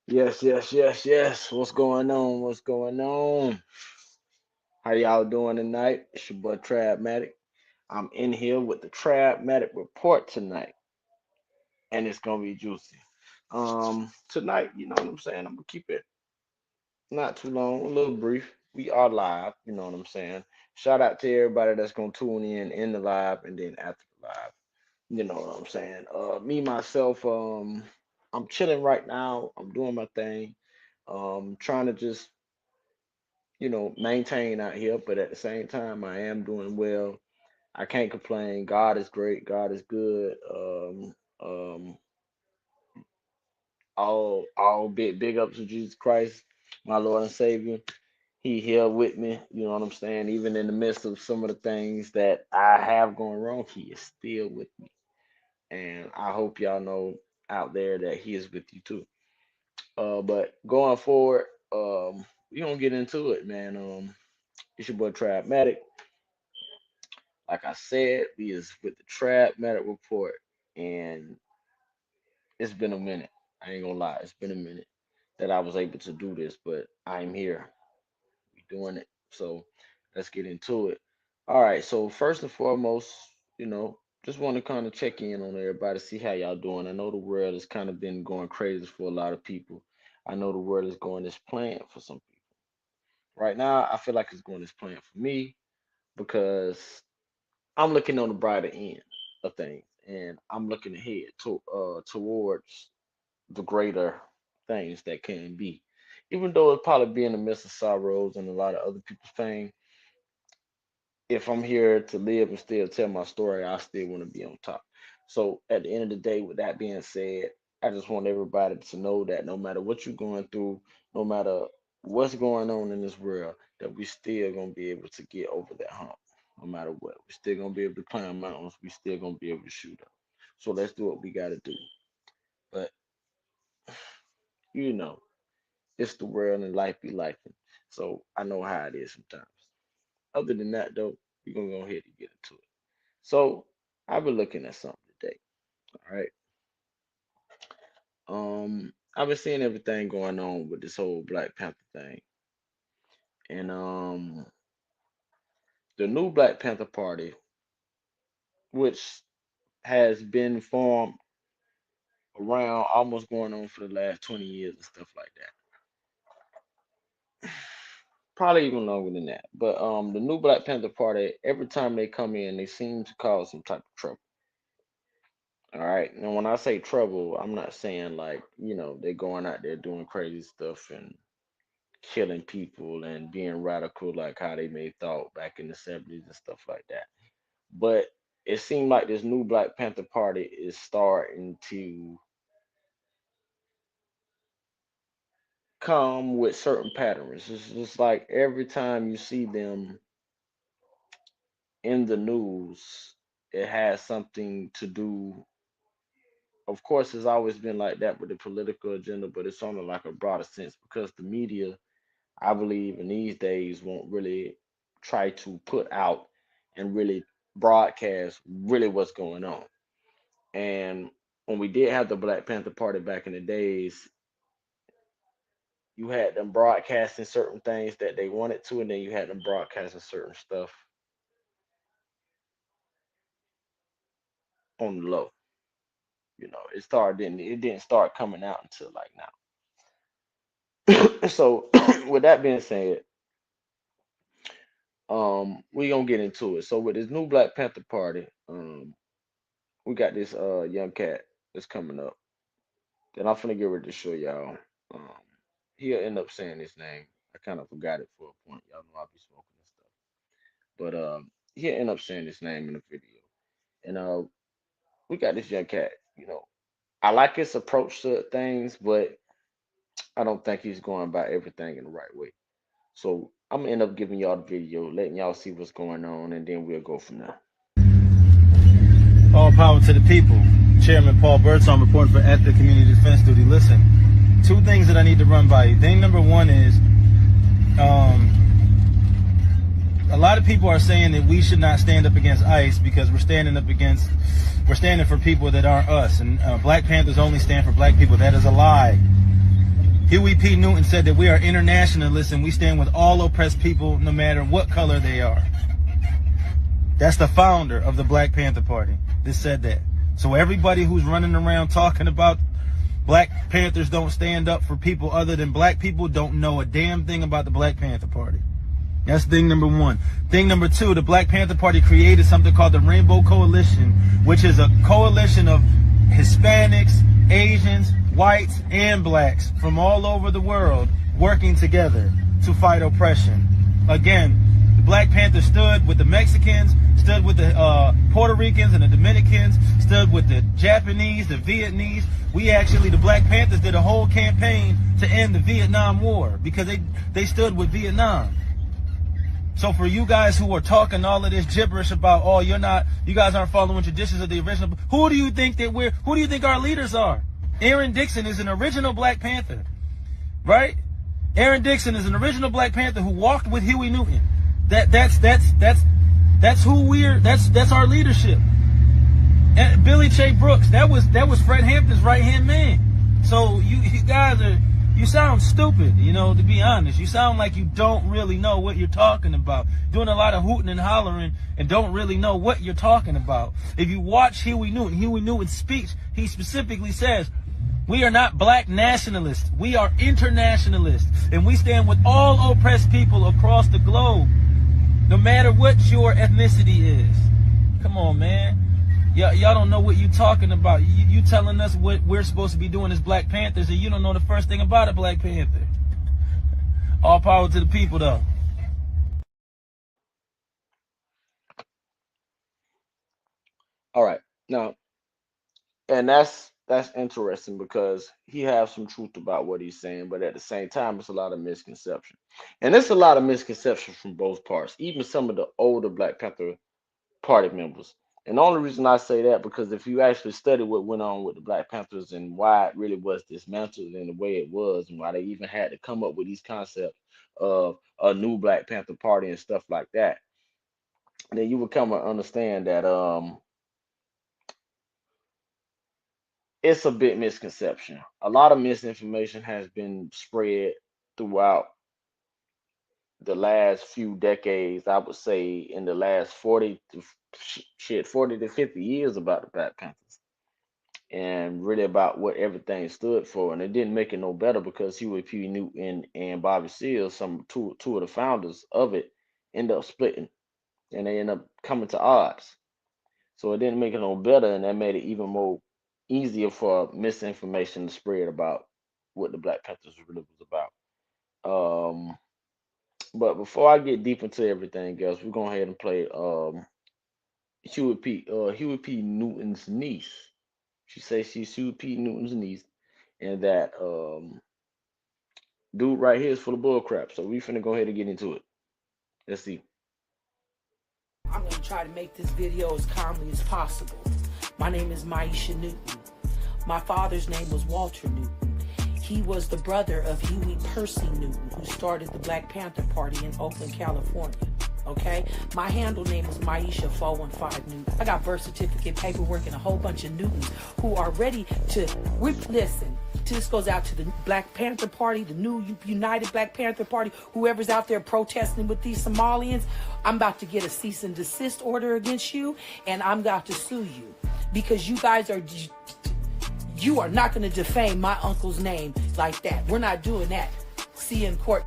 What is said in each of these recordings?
Yes, yes, yes, yes. What's going on? What's going on? How y'all doing tonight? It's your boy Trabmatic. I'm in here with the Trabmatic report tonight, and it's gonna be juicy. Tonight, you know what I'm saying? I'm gonna keep it not too long, a little brief. We are live, you know what I'm saying? Shout out to everybody that's gonna tune in the live and then after the live. You know what I'm saying? Me myself, I'm chilling right now. I'm doing my thing. Trying to just maintain out here, but at the same time, I am doing well. I can't complain. God is great. God is good. Um, all big ups to Jesus Christ, my Lord and Savior. He here with me. You know what I'm saying? Even in the midst of some of the things that I have going wrong, He is still with me, and I hope y'all know out there that He is with you too. But going forward, we gonna get into it, man. It's your boy Trapmatic. Like I said, we is with the Trap Medic Report, and it's been a minute. I ain't gonna lie, it's been a minute that I was able to do this, but I'm here. We doing it. So let's get into it. All right. So first and foremost, just want to kind of check in on everybody, see how y'all doing. I know the world has kind of been going crazy for a lot of people. I know the world is going as planned for some people. Right now, I feel like it's going as planned for me because I'm looking on the brighter end of things, and I'm looking ahead towards the greater things that can be. Even though it probably be in the midst of sorrows and a lot of other people's pain, if I'm here to live and still tell my story, I still want to be on top. So at the end of the day, with that being said, I just want everybody to know that no matter what you're going through, no matter what's going on in this world, that we still gonna be able to get over that hump. No matter what, we still gonna be able to climb mountains. We still gonna be able to shoot up. So let's do what we gotta do. But you know, it's the world and life be life. So I know how it is sometimes. Other than that, though, we're gonna go ahead and get into it. So I've been looking at something today. All right. I've been seeing everything going on with this whole Black Panther thing, and the new Black Panther Party, which has been formed around almost going on for the last 20 years and stuff like that. Probably even longer than that. But the new Black Panther Party, every time they come in, they seem to cause some type of trouble. All right. And when I say trouble, I'm not saying like, they're going out there doing crazy stuff and killing people and being radical like how they may thought back in the 70s and stuff like that. But it seemed like this new Black Panther Party is starting to come with certain patterns. It's just like every time you see them in the news, it has something to do. Of course, it's always been like that with the political agenda, but it's on like a broader sense because the media, I believe, in these days won't really try to put out and really broadcast really what's going on. And when we did have the Black Panther Party back in the days, you had them broadcasting certain things that they wanted to, and then you had them broadcasting certain stuff on the low. It didn't start coming out until like now. So with that being said, we gonna get into it. So with this new Black Panther Party, we got this young cat that's coming up. Then I'm finna get ready to show y'all. Um, he'll end up saying his name. I kind of forgot it for a point. Y'all know I'll be smoking and stuff. But he'll end up saying his name in the video. And we got this young cat. I like his approach to things, but I don't think he's going about everything in the right way. So I'm gonna end up giving y'all the video, letting y'all see what's going on, and then we'll go from there. All power to the people. Chairman Paul Birdsong reporting for at the Community Defense Duty. Listen, two things that I need to run by you. Thing number one is, a lot of people are saying that we should not stand up against ICE because we're standing for people that aren't us. And Black Panthers only stand for black people. That is a lie. Huey P. Newton said that we are internationalists and we stand with all oppressed people no matter what color they are. That's the founder of the Black Panther Party that said that. So everybody who's running around talking about Black Panthers don't stand up for people other than black people don't know a damn thing about the Black Panther Party. That's thing number one. Thing number two, the Black Panther Party created something called the Rainbow Coalition, which is a coalition of Hispanics, Asians, whites, and blacks from all over the world working together to fight oppression. Again, the Black Panthers stood with the Mexicans, stood with the Puerto Ricans and the Dominicans, stood with the Japanese, the Vietnamese. We actually, the Black Panthers did a whole campaign to end the Vietnam War because they stood with Vietnam. So for you guys who are talking all of this gibberish about, oh, you guys aren't following traditions of the original, who do you think our leaders are? Aaron Dixon is an original Black Panther, right? Aaron Dixon is an original Black Panther who walked with Huey Newton. That's our leadership. And Billy Che Brooks, that was Fred Hampton's right-hand man. So you guys you sound stupid, to be honest. You sound like you don't really know what you're talking about. Doing a lot of hooting and hollering and don't really know what you're talking about. If you watch Huey Newton's speech, he specifically says, we are not black nationalists. We are internationalists. And we stand with all oppressed people across the globe, no matter what your ethnicity is. Come on, man. Y'all don't know what you're talking about. You telling us what we're supposed to be doing as Black Panthers, and you don't know the first thing about a Black Panther. All power to the people, though. All right. Now, and that's interesting because he has some truth about what he's saying, but at the same time, it's a lot of misconception, and it's a lot of misconception from both parts, even some of the older Black Panther Party members. And the only reason I say that because if you actually study what went on with the Black Panthers and why it really was dismantled in the way it was, and why they even had to come up with these concepts of a new Black Panther Party and stuff like that, then you would come to understand that it's a bit misconception. A lot of misinformation has been spread throughout the last few decades. I would say in the last 40 to 50 years about the Black Panthers and really about what everything stood for. And it didn't make it no better because Huey P. Newton and Bobby Seale, two of the founders of it, end up splitting and they end up coming to odds. So it didn't make it no better, and that made it even more easier for misinformation to spread about what the Black Panthers really was about. But before I get deep into everything else, we're going ahead and play Huey P. Newton's niece. She says she's Huey P. Newton's niece, and that dude right here is full of bull crap. So we finna go ahead and get into it. Let's see. I'm going to try to make this video as calmly as possible. My name is Maisha Newton. My father's name was Walter Newton. He was the brother of Huey Percy Newton, who started the Black Panther Party in Oakland, California. Okay? My handle name is Maisha 415 Newton. I got birth certificate, paperwork, and a whole bunch of Newtons who are ready to listen. This goes out to the Black Panther Party, the new United Black Panther Party, whoever's out there protesting with these Somalians. I'm about to get a cease and desist order against you, and I'm about to sue you because you are not going to defame my uncle's name like that. We're not doing that. See you in court.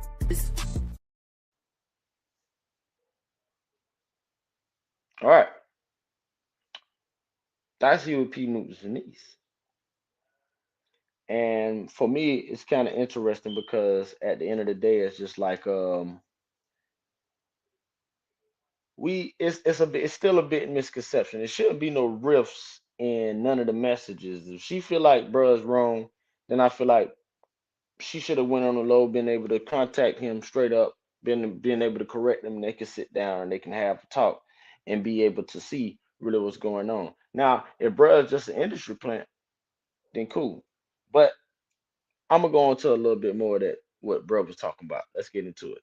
All right. That's Huey P. Newton's niece. And for me, it's kind of interesting because at the end of the day, it's just like it's still a bit misconception. It shouldn't be no rifts in none of the messages. If she feel like bruh's wrong, then I feel like she should have went on the low, been able to contact him straight up, been able to correct him. And they can sit down and they can have a talk and be able to see really what's going on. Now, if bruh's just an industry plant, then cool. But I'm gonna go into a little bit more of that what bruh was talking about. Let's get into it.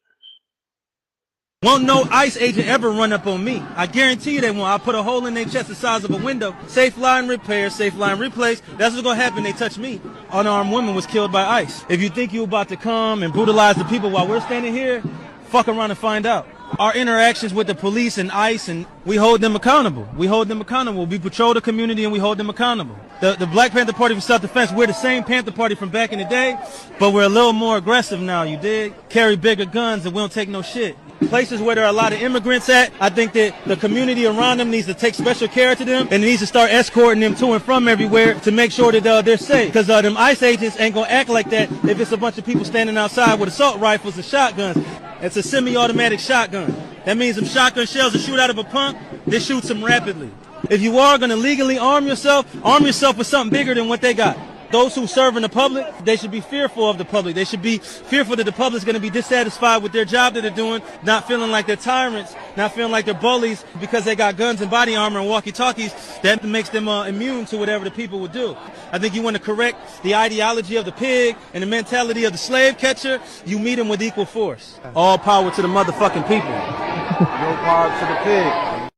Won't no ICE agent ever run up on me. I guarantee you they won't. I put a hole in their chest the size of a window. Safe line repair, safe line replace. That's what's gonna happen. They touch me. Unarmed woman was killed by ICE. If you think you about to come and brutalize the people while we're standing here, fuck around and find out. Our interactions with the police and ICE, and we hold them accountable. We hold them accountable. We patrol the community and we hold them accountable. The Black Panther Party for Self-Defense, we're the same Panther Party from back in the day, but we're a little more aggressive now, you dig? Carry bigger guns and we don't take no shit. Places where there are a lot of immigrants at, I think that the community around them needs to take special care to them and needs to start escorting them to and from everywhere to make sure that they're safe. Because them ICE agents ain't gonna act like that if it's a bunch of people standing outside with assault rifles and shotguns. It's a semi-automatic shotgun. That means them shotgun shells that shoot out of a pump, they shoot them rapidly. If you are gonna legally arm yourself with something bigger than what they got. Those who serve in the public, they should be fearful of the public. They should be fearful that the public is going to be dissatisfied with their job that they're doing, not feeling like they're tyrants, not feeling like they're bullies because they got guns and body armor and walkie-talkies. That makes them immune to whatever the people would do. I think you want to correct the ideology of the pig and the mentality of the slave catcher, you meet them with equal force. All power to the motherfucking people. No power to the pig.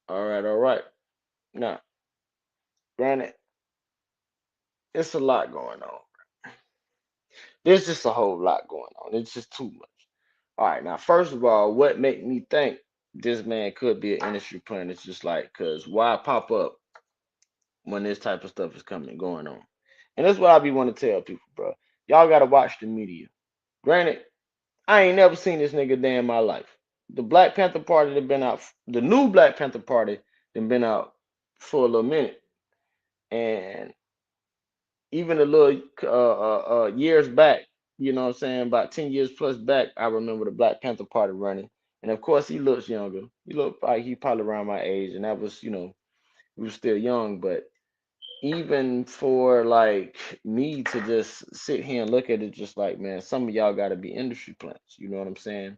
All right. Now, granted, it's a lot going on. There's just a whole lot going on. It's just too much. All right, now, first of all, what made me think this man could be an industry plant? It's just like, cause why pop up when this type of stuff is coming going on? And that's what I be want to tell people, bro. Y'all gotta watch the media. Granted, I ain't never seen this nigga day in my life. The Black Panther Party that been out, the new Black Panther Party that been out for a little minute, and even a little years back, you know what I'm saying, about 10 years plus back, I remember the Black Panther Party running. And of course, he looks younger. He looked like he probably around my age, and that was, we were still young. But even for like me to just sit here and look at it, just like, man, some of y'all got to be industry plants. You know what I'm saying?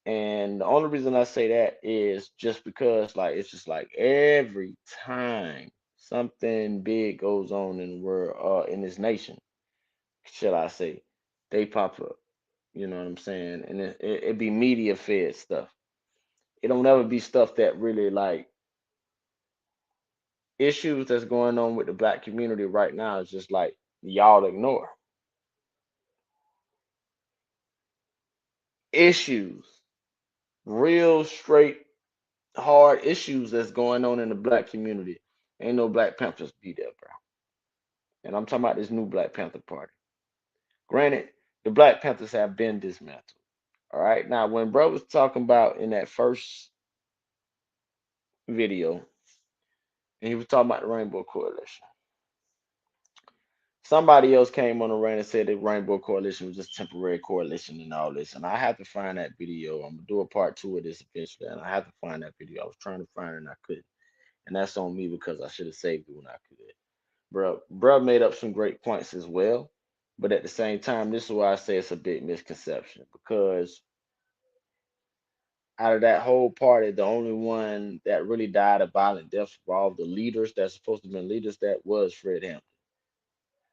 And the only reason I say that is just because, like, it's just like every time something big goes on in the world, in this nation, should I say, they pop up. You know what I'm saying? And it be media fed stuff. It don't ever be stuff that really like issues that's going on with the black community right now. Is just like y'all ignore issues, real straight hard issues that's going on in the black community. Ain't no Black Panthers be there, bro. And I'm talking about this new Black Panther Party. Granted, the Black Panthers have been dismantled. All right. Now, when bro was talking about in that first video, and he was talking about the Rainbow Coalition, somebody else came on the rant and said the Rainbow Coalition was just temporary coalition and all this. And I have to find that video. I'm gonna do a part two of this eventually, and I have to find that video. I was trying to find it and I couldn't. And that's on me because I should have saved it when I could. Bro made up some great points as well. But at the same time, this is why I say it's a big misconception because out of that whole party, the only one that really died a violent death of all the leaders that's supposed to have been leaders, that was Fred Hampton.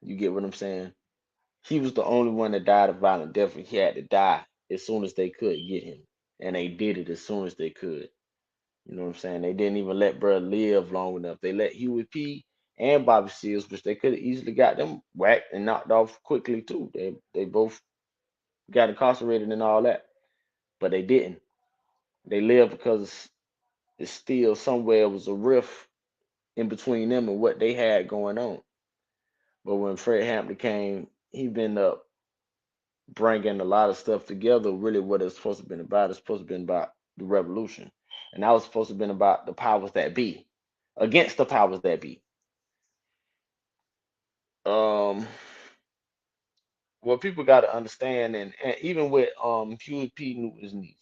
You get what I'm saying? He was the only one that died a violent death, and he had to die as soon as they could get him. And they did it as soon as they could. You know what I'm saying? They didn't even let bro live long enough. They let Huey P and Bobby Seals, which they could have easily got them whacked and knocked off quickly too. They both got incarcerated and all that, but they didn't. They lived because it's still somewhere was a rift in between them and what they had going on. But when Fred Hampton came, he been up bringing a lot of stuff together. Really, what it's supposed to have been about. It's supposed to have been about the revolution, and that was supposed to have been about the powers that be, against the powers that be. Um, what people got to understand, and even with Huey P. Newton's niece,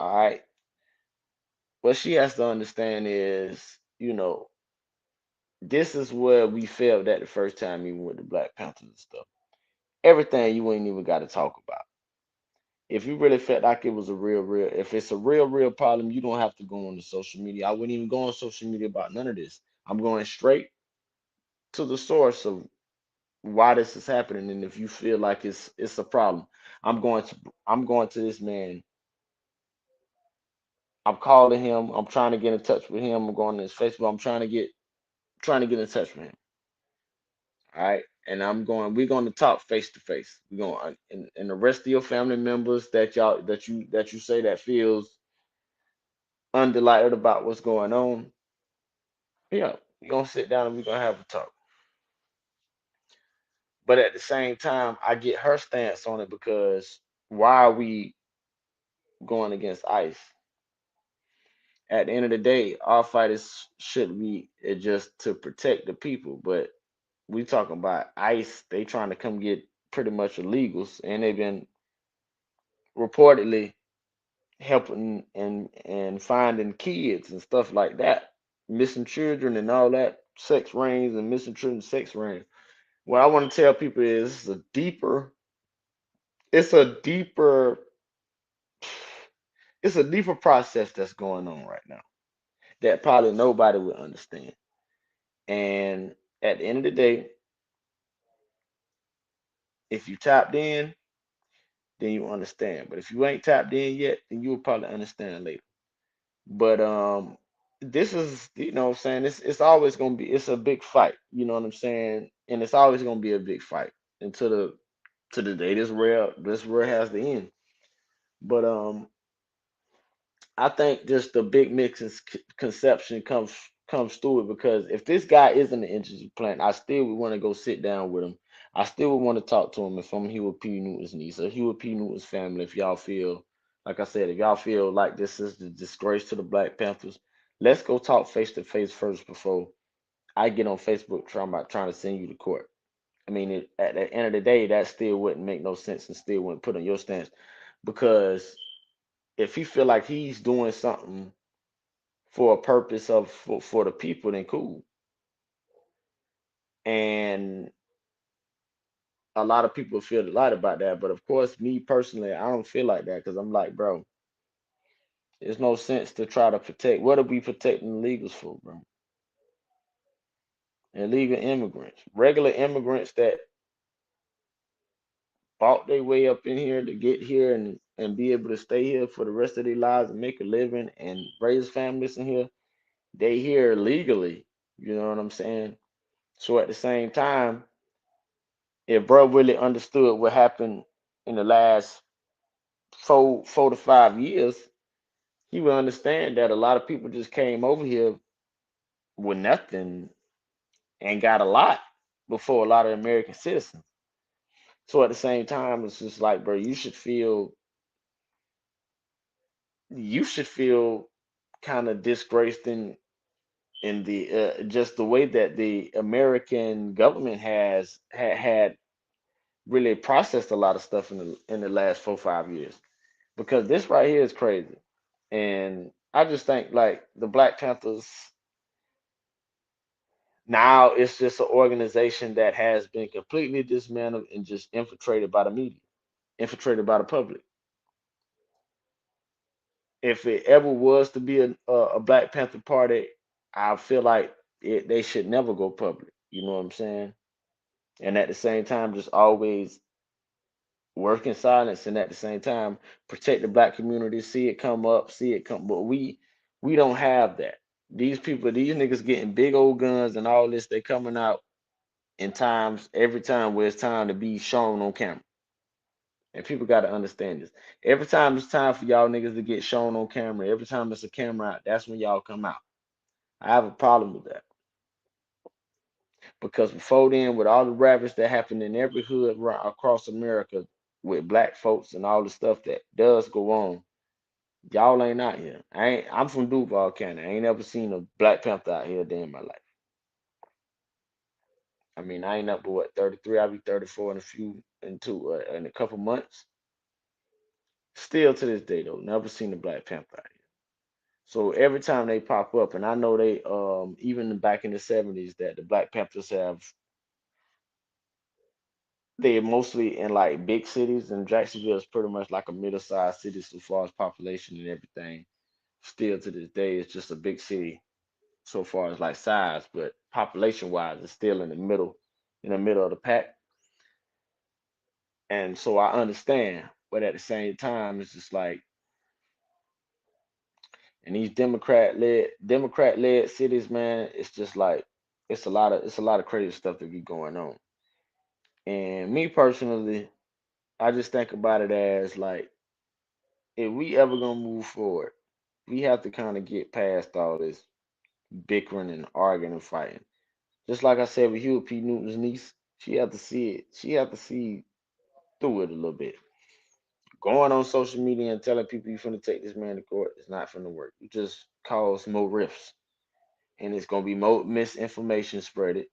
all right, what she has to understand is, this is where we failed at the first time, even with the Black Panthers and stuff. Everything you ain't even got to talk about. If you really felt like it was a if it's a real problem, you don't have to go on the social media. I wouldn't even go on social media about none of this. I'm going straight to the source of why this is happening, and if you feel like it's a problem, I'm going to I'm going to this man. I'm calling him. I'm trying to get in touch with him. I'm going to his Facebook. I'm trying to get in touch with him. All right. And we're going to talk face to face. We're going and the rest of your family members that you say that feels undelighted about what's going on. Yeah, we're gonna sit down and we're gonna have a talk. But at the same time, I get her stance on it because why are we going against ICE? At the end of the day, our fight should be just to protect the people. But we talking about ICE, they trying to come get pretty much illegals, and they've been reportedly helping and finding kids and stuff like that, missing children and all that, sex rings and missing children, sex rings. What I want to tell people is it's a deeper, it's a deeper process that's going on right now that probably nobody will understand. And at the end of the day, if you tapped in, then you understand. But if you ain't tapped in yet, then you'll probably understand later. But this is, what I'm saying, it's always gonna be, it's a big fight, you know what I'm saying? And it's always gonna be a big fight until the day this world has the end. But I think just the big misconception comes through it because if this guy isn't an interested plant, I still would want to go sit down with him. I still would want to talk to him if I'm Hewitt P. Newton's niece or Hewitt P. Newton's family. If y'all feel, like I said, if y'all feel like this is the disgrace to the Black Panthers, let's go talk face to face first before I get on Facebook trying to send you to court. I mean, at the end of the day, that still wouldn't make no sense and still wouldn't put on your stance because if he feel like he's doing something for a purpose for the people, then cool. And a lot of people feel a lot about that, but of course, me personally, I don't feel like that because I'm like, bro, there's no sense to try to protect. What are we protecting illegals for, bro? Illegal immigrants, regular immigrants that fought their way up in here to get here and be able to stay here for the rest of their lives and make a living and raise families in here. They here legally. You know what I'm saying? So at the same time, if bro really understood what happened in the last 4 to 5 years, he would understand that a lot of people just came over here with nothing and got a lot before a lot of American citizens. So at the same time, it's just like, bro, you should feel kind of disgraced in the just the way that the American government had really processed a lot of stuff in the last 4 5 years. Because this right here is crazy. And I just think like the Black Panthers now it's just an organization that has been completely dismantled and just infiltrated by the media, infiltrated by the public. If it ever was to be a Black Panther party, I feel like they should never go public. You know what I'm saying? And at the same time, just always work in silence, and at the same time protect the Black community, see it come up, see it come. But we don't have that. These niggas getting big old guns and all this, they coming out in times every time where it's time to be shown on camera. And people got to understand this. Every time it's time for y'all niggas to get shown on camera, every time it's a camera out, that's when y'all come out. I have a problem with that because before then, with all the ravage that happened in every hood across America with black folks and all the stuff that does go on, y'all ain't out here. I'm from Duval County. I ain't ever seen a Black Panther out here a day in my life. I mean, I ain't up to what 33. I'll be 34 in a couple months. Still to this day though, never seen a Black Panther out here. So every time they pop up, and I know they even back in the 70s that the Black Panthers they're mostly in like big cities, and Jacksonville is pretty much like a middle-sized city so far as population and everything. Still to this day, it's just a big city so far as like size, but population wise, it's still in the middle. in the middle of the pack. And so I understand, but at the same time, it's just like in these Democrat led cities, man, it's just like it's a lot of crazy stuff that be going on. And me personally, I just think about it as like if we ever gonna move forward, we have to kind of get past all this bickering and arguing and fighting. Just like I said with Hugh P. Newton's niece, she had to see it. She had to see through it a little bit. Going on social media and telling people you're finna take this man to court is not finna work. You just cause more rifts, and it's gonna be more misinformation spreaded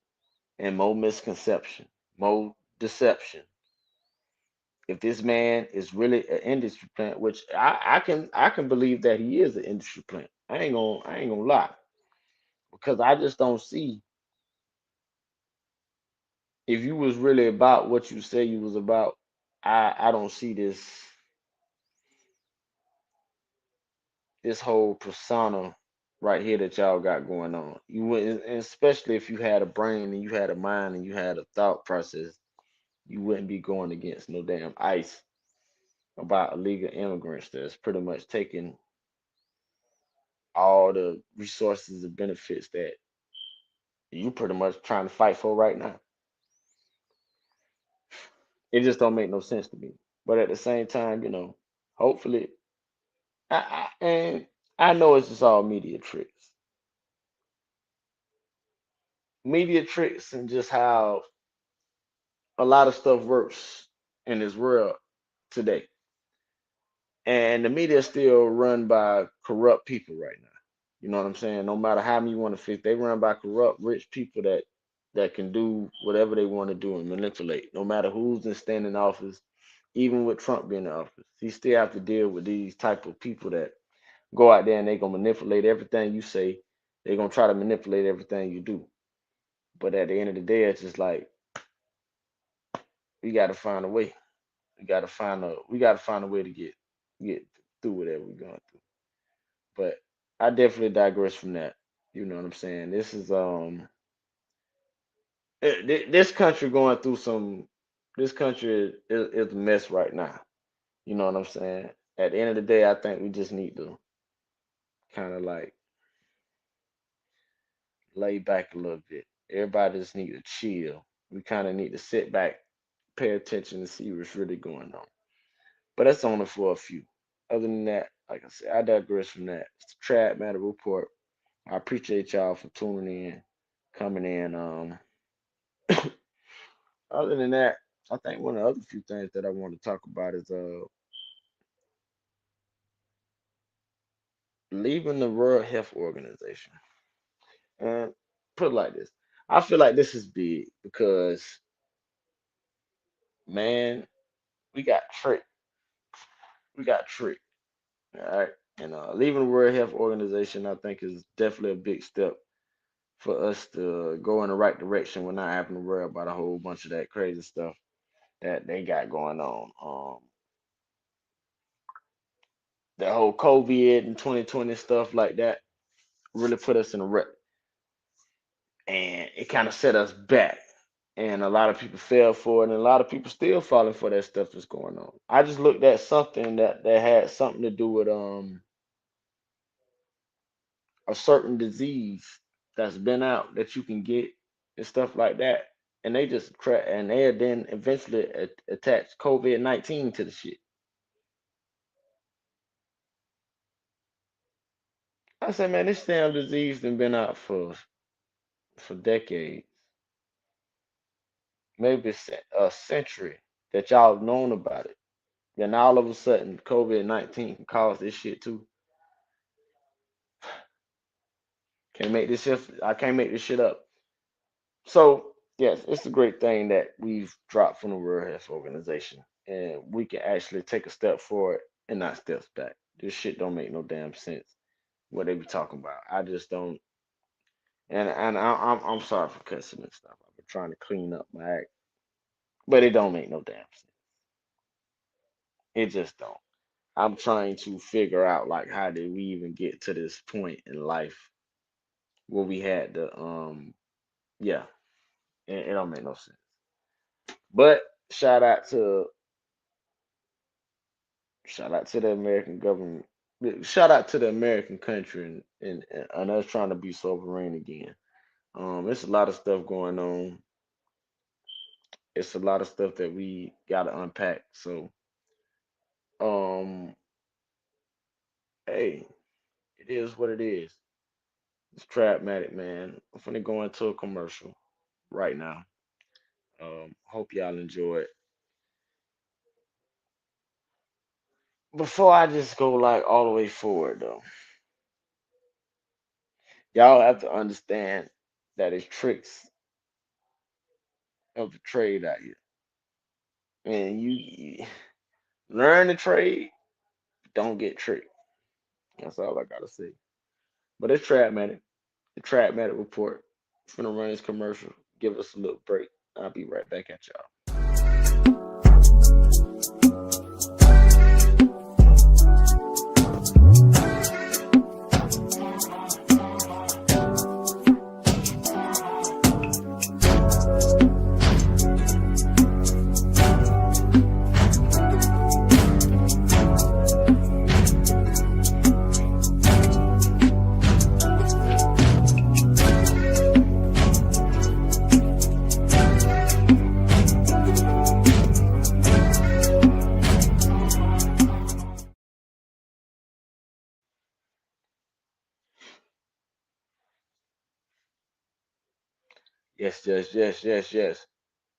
and more misconception, more deception. If this man is really an industry plant, which I can believe that he is an industry plant. I ain't gonna lie because I just don't see if you was really about what you say you was about. I don't see this whole persona right here that y'all got going on. You wouldn't, and especially if you had a brain and you had a mind and you had a thought process, you wouldn't be going against no damn ICE about illegal immigrants that's pretty much taking all the resources and benefits that you pretty much trying to fight for right now. It just don't make no sense to me. But at the same time, hopefully, and I know it's just all media tricks, and just how a lot of stuff works in this world today. And the media is still run by corrupt people right now. You know what I'm saying? No matter how many you want to fit, they run by corrupt, rich people that can do whatever they want to do and manipulate. No matter who's in standing office, even with Trump being in office, he still have to deal with these type of people that go out there and they gonna manipulate everything you say. They're gonna try to manipulate everything you do. But at the end of the day, it's just like we got to find a way. We got to find a way to get through whatever we're going through. But I definitely digress from that. You know what I'm saying? This country going through some. This country is a mess right now. You know what I'm saying? At the end of the day, I think we just need to kind of like lay back a little bit. Everybody just need to chill. We kind of need to sit back, pay attention, and see what's really going on. But that's only for a few. Other than that, like I said, I digress from that. It's the Trad Matter Report. I appreciate y'all for tuning in, coming in. Other than that, I think one of the other few things that I want to talk about is leaving the World Health Organization. And put it like this. I feel like this is big because man, we got tricked. We got tricked. All right. And leaving the World Health Organization, I think, is definitely a big step for us to go in the right direction. We're not having to worry about a whole bunch of that crazy stuff that they got going on. The whole COVID and 2020 stuff like that really put us in a rut, and it kind of set us back. And a lot of people fell for it, and a lot of people still falling for that stuff that's going on. I just looked at something that had something to do with a certain disease that's been out that you can get and stuff like that. And they just and they had then eventually attached COVID-19 to the shit. I said, man, this damn disease done been out for decades, maybe a century that y'all have known about it. Then all of a sudden, COVID-19 can cause this shit too. Can't make this shit. I can't make this shit up. So yes, it's a great thing that we've dropped from the World Health Organization, and we can actually take a step forward and not steps back. This shit don't make no damn sense. What they be talking about, I just don't. And I'm sorry for cussing and stuff. I've been trying to clean up my act, but it don't make no damn sense. It just don't. I'm trying to figure out like how did we even get to this point in life where we had to yeah. It don't make no sense. But shout out to shout out to the American government. Shout out to the American country and us trying to be sovereign again. It's a lot of stuff going on. It's a lot of stuff that we gotta unpack. So, um, hey, it is what it is. It's Trapmatic, man. I'm finna go into a commercial right now. Hope y'all enjoy it. Before I just go like all the way forward though, y'all have to understand that it's tricks of the trade out here. And you learn the trade, don't get tricked. That's all I gotta say. But it's Trapmatic, the Trapmatic report. Finna run this commercial. Give us a little break. I'll be right back at y'all. Yes, yes, yes, yes, yes.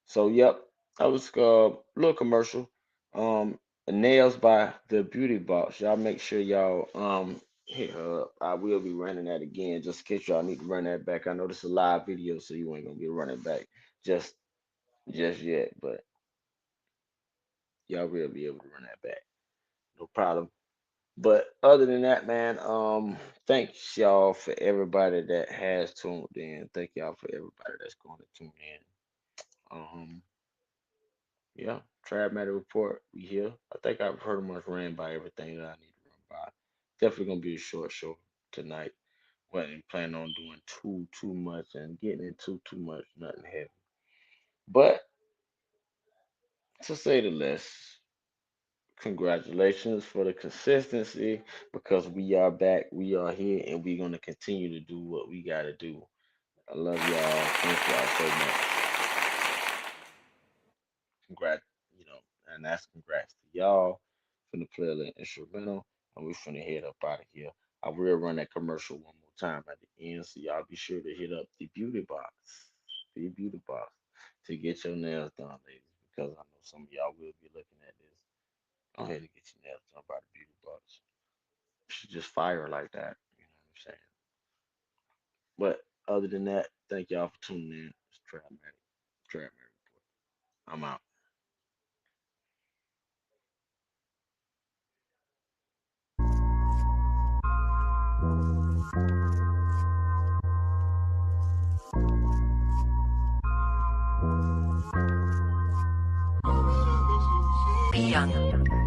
So, yep, that was a little commercial. Um, Nails by the Beauty Box. Y'all make sure y'all hit her up. I will be running that again, just in case y'all need to run that back. I know this is a live video, so you ain't gonna be running back just just yet, but y'all will be able to run that back. No problem. But other than that, man, thanks y'all for everybody that has tuned in. Thank y'all for everybody that's going to tune in. Yeah, Trap Matter Report. We here. I think I've pretty much ran by everything that I need to run by. Definitely gonna be a short show tonight. Wasn't planning on doing too much and getting into too much, nothing heavy. But to say the least, congratulations for the consistency because we are back, we are here, and we're gonna continue to do what we gotta do. I love y'all. Thank y'all so much. Congrats, and that's congrats to y'all. Finna play a little instrumental, and we finna head up out of here. I will run that commercial one more time at the end, so y'all be sure to hit up the beauty box, to get your nails done, ladies, because I know some of y'all will be looking at this. Go ahead and get your nails done by the beauty box. She just fire like that, you know what I'm saying? But other than that, thank y'all for tuning in. It's Trap Report. I'm out. Be young.